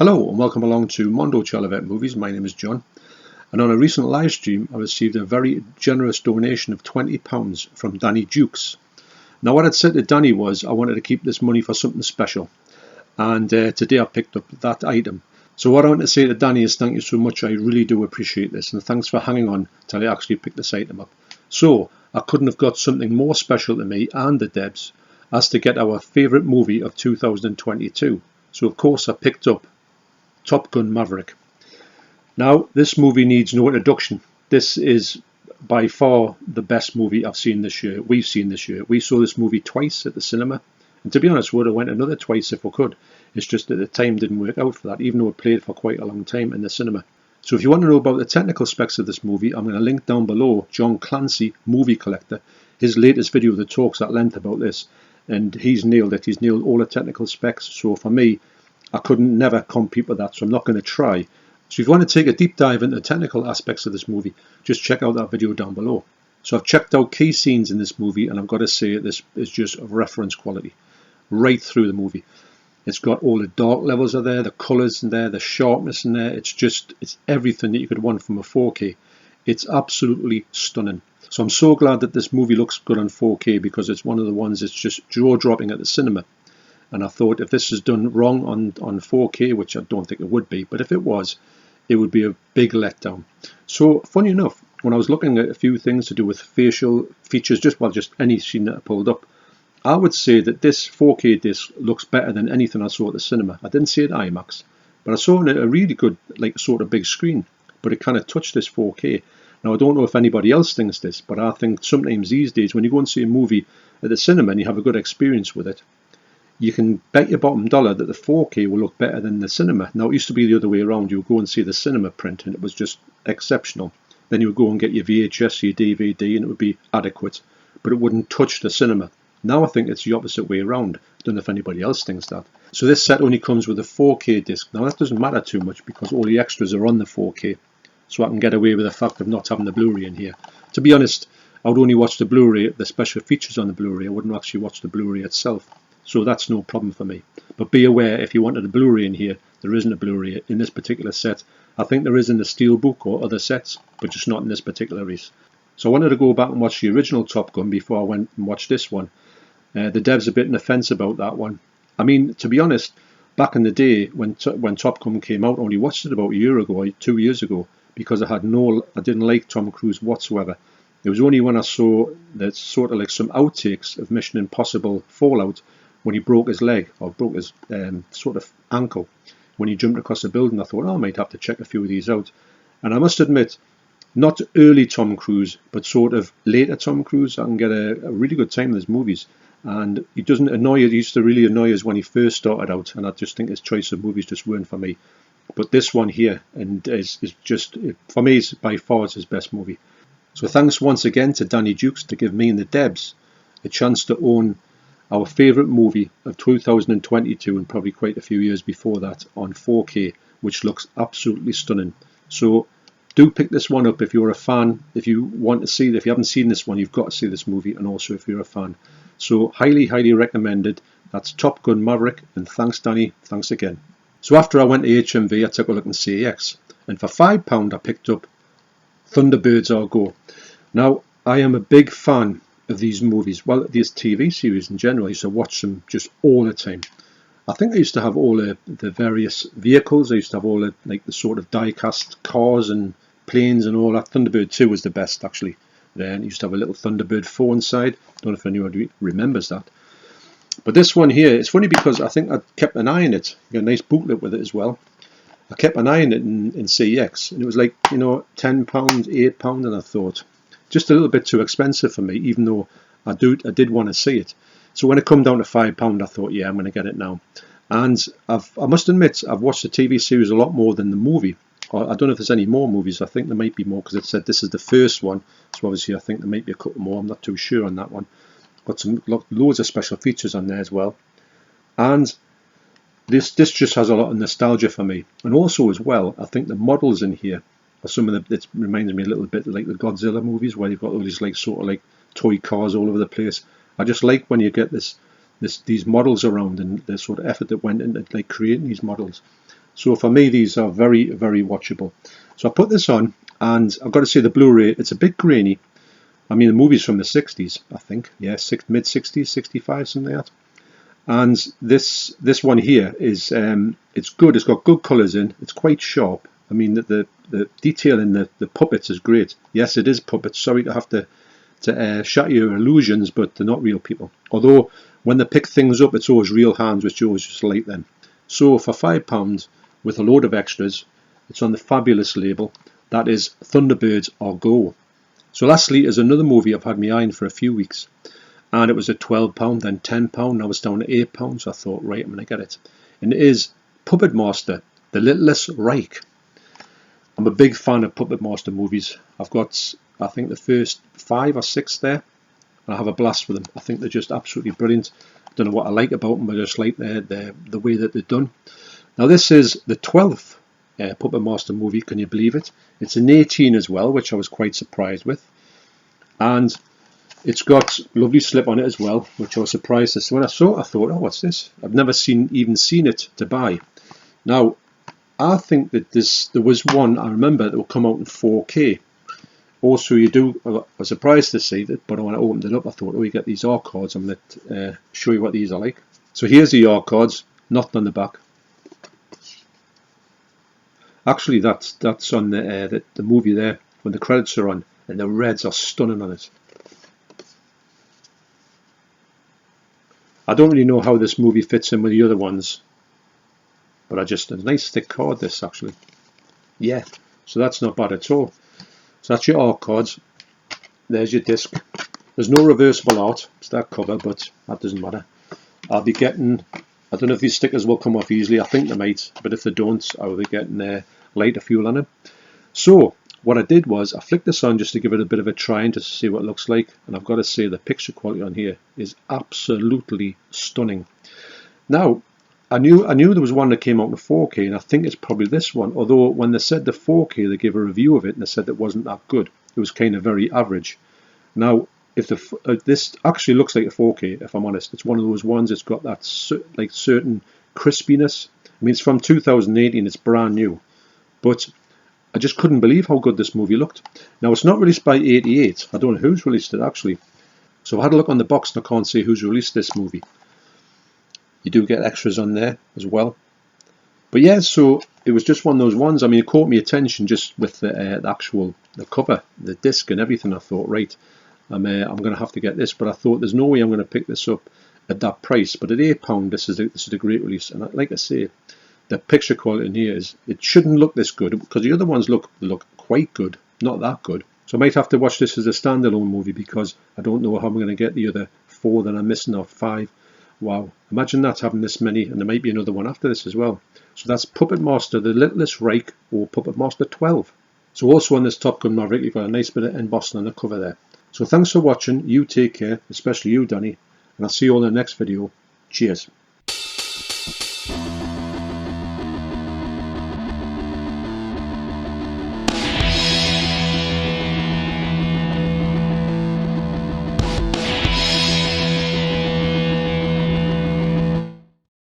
Hello and welcome along to Mondo Chelloveck Movies. My name is John, and on a recent live stream I received a very generous donation of £20 from Danny Jukes. Now what I'd said to Danny was I wanted to keep this money for something special, and today I picked up that item. So what I want to say to Danny is thank you so much. I really do appreciate this, and thanks for hanging on till I actually picked this item up. So I couldn't have got something more special to me and the Debs as to get our favourite movie of 2022. So of course I picked up Top Gun Maverick. Now this movie needs no introduction. This is by far the best movie I've seen this year. We've seen this year. We saw this movie twice at the cinema, and to be honest we would have went another twice if we could. It's just that the time didn't work out for that, even though it played for quite a long time in the cinema. So if you want to know about the technical specs of this movie, I'm going to link down below John Clancy, Movie Collector, his latest video that talks at length about this, and he's nailed it. He's nailed all the technical specs. So for me, I couldn't never compete with that, so I'm not going to try. So if you want to take a deep dive into the technical aspects of this movie, just check out that video down below. So I've checked out key scenes in this movie, and I've got to say this is just of reference quality right through the movie. It's got all the dark levels are there, the colours in there, the sharpness in there. It's everything that you could want from a 4K. It's absolutely stunning. So I'm so glad that this movie looks good on 4K, because it's one of the ones that's just jaw-dropping at the cinema. And I thought if this is done wrong on 4K, which I don't think it would be, but if it was, it would be a big letdown. So funny enough, when I was looking at a few things to do with facial features, just any scene that I pulled up, I would say that this 4K disc looks better than anything I saw at the cinema. I didn't see it IMAX, but I saw it at a really good, like, sort of big screen, but it kind of touched this 4K. Now I don't know if anybody else thinks this, but I think sometimes these days when you go and see a movie at the cinema and you have a good experience with it, you can bet your bottom dollar that the 4K will look better than the cinema. Now it used to be the other way around. You would go and see the cinema print and it was just exceptional. Then you would go and get your VHS, your DVD, and it would be adequate, but it wouldn't touch the cinema. Now I think it's the opposite way around. I don't know if anybody else thinks that. So this set only comes with a 4K disc. Now that doesn't matter too much because all the extras are on the 4K. So I can get away with the fact of not having the Blu Ray in here. To be honest, I would only watch the Blu Ray, the special features on the Blu Ray. I wouldn't actually watch the Blu Ray itself. So that's no problem for me. But be aware, if you wanted a Blu Ray in here, there isn't a Blu Ray in this particular set. I think there is in the Steelbook or other sets, but just not in this particular release. So I wanted to go back and watch the original Top Gun before I went and watched this one. The devs a bit on the fence about that one. I mean, to be honest, back in the day when Top Gun came out, I only watched it about a year ago, 2 years ago, because I didn't like Tom Cruise whatsoever. It was only when I saw that sort of like some outtakes of Mission Impossible Fallout, when he broke his leg, or broke his sort of ankle, when he jumped across the building, I thought, oh, I might have to check a few of these out. And I must admit, not early Tom Cruise, but sort of later Tom Cruise, I can get a really good time in his movies. And he doesn't annoy us. He used to really annoy us when he first started out, and I just think his choice of movies just weren't for me. But this one here is just, for me, is by far his best movie. So thanks once again to Danny Jukes to give me and the Debs a chance to own our favourite movie of 2022 and probably quite a few years before that on 4K, which looks absolutely stunning. So do pick this one up if you're a fan. If you want to see it, if you haven't seen this one, you've got to see this movie, and also if you're a fan. So highly, highly recommended. That's Top Gun Maverick, and thanks Danny, thanks again. So after I went to HMV, I took a look in CEX, and for £5 I picked up Thunderbirds or Go. Now I am a big fan of these movies, well, these TV series in general. I used to watch them just all the time. I think I used to have all the various vehicles. I used to have all the sort of die-cast cars and planes and all that. Thunderbird 2 was the best, actually. Then I used to have a little Thunderbird 4 inside. Don't know if anyone remembers that. But this one here, it's funny because I think I kept an eye on it. You got a nice booklet with it as well. I kept an eye on it in CEX, and it was like, you know, £10, £8, and I thought, just a little bit too expensive for me, even though I did want to see it. So when it come down to £5, I thought, yeah, I'm going to get it now. And I must admit, I've watched the TV series a lot more than the movie. I don't know if there's any more movies. I think there might be more, because it said this is the first one. So obviously I think there might be a couple more. I'm not too sure on that one. Got loads of special features on there as well. And this just has a lot of nostalgia for me. And also as well, I think the models in here, some of it reminds me a little bit like the Godzilla movies, where you've got all these like sort of like toy cars all over the place. I just like when you get these models around, and the sort of effort that went into like creating these models. So for me, these are very, very watchable. So I put this on, and I've got to say the Blu Ray, it's a bit grainy. I mean, the movie's from the 60s, I think. Yeah, mid 60s, 65, something like that. And this one here is it's good. It's got good colours in. It's quite sharp. I mean, the detail in the puppets is great. Yes, it is puppets. Sorry to have to shatter your illusions, but they're not real people. Although when they pick things up, it's always real hands, which you always just like them. So for £5 with a load of extras, it's on the fabulous label. That is Thunderbirds or Go. So lastly is another movie I've had my eye on for a few weeks. And it was at £12, then £10, now it's down to £8, so I thought, right, I'm going to get it. And it is Puppet Master, The Littlest Reich. I'm a big fan of Puppet Master movies. I've got, I think, the first 5 or 6 there. And I have a blast with them. I think they're just absolutely brilliant. I don't know what I like about them, but I just like the way that they're done. Now this is the 12th Puppet Master movie, can you believe it? It's an 18 as well, which I was quite surprised with. And it's got lovely slip on it as well, which I was surprised to see. When I saw it, I thought, oh, what's this? I've never even seen it to buy. Now, I think that there was one, I remember, that will come out in 4K. Also, I was surprised to see that, but when I opened it up, I thought, oh, you get these R cards. I'm going to show you what these are like. So here's the R cards, nothing on the back. Actually, that's on the movie there, when the credits are on, and the reds are stunning on it. I don't really know how this movie fits in with the other ones, but a nice thick card this actually. Yeah, so that's not bad at all. So that's your R cards. There's your disc. There's no reversible art, it's that cover, but that doesn't matter. I'll be getting, I don't know if these stickers will come off easily, I think they might, but if they don't, I will be getting lighter fuel on it. So what I did was I flicked this on just to give it a bit of a try and just to see what it looks like, and I've got to say the picture quality on here is absolutely stunning. Now I knew there was one that came out in 4K, and I think it's probably this one, although when they said the 4K they gave a review of it and they said it wasn't that good. It was kind of very average. Now if this actually looks like a 4K, if I'm honest, it's one of those ones that's got that like certain crispiness. I mean, it's from 2018, it's brand new, but I just couldn't believe how good this movie looked. Now it's not released by 88. I don't know who's released it actually. So I had a look on the box and I can't see who's released this movie. You do get extras on there as well. But yeah, so it was just one of those ones. I mean, it caught me attention just with the cover, the disc and everything. I thought, right, I'm going to have to get this. But I thought there's no way I'm going to pick this up at that price. But at £8, this is a great release. And like I say, the picture quality in here it shouldn't look this good, because the other ones look quite good, not that good. So I might have to watch this as a standalone movie, because I don't know how I'm going to get the other 4 that I'm missing, or 5. Wow, imagine that, having this many, and there might be another one after this as well. So that's Puppet Master, The Littlest Reich, or Puppet Master 12. So also on this Top Gun Maverick, you've got a nice bit of embossing on the cover there. So thanks for watching, you take care, especially you Danny, and I'll see you all in the next video. Cheers.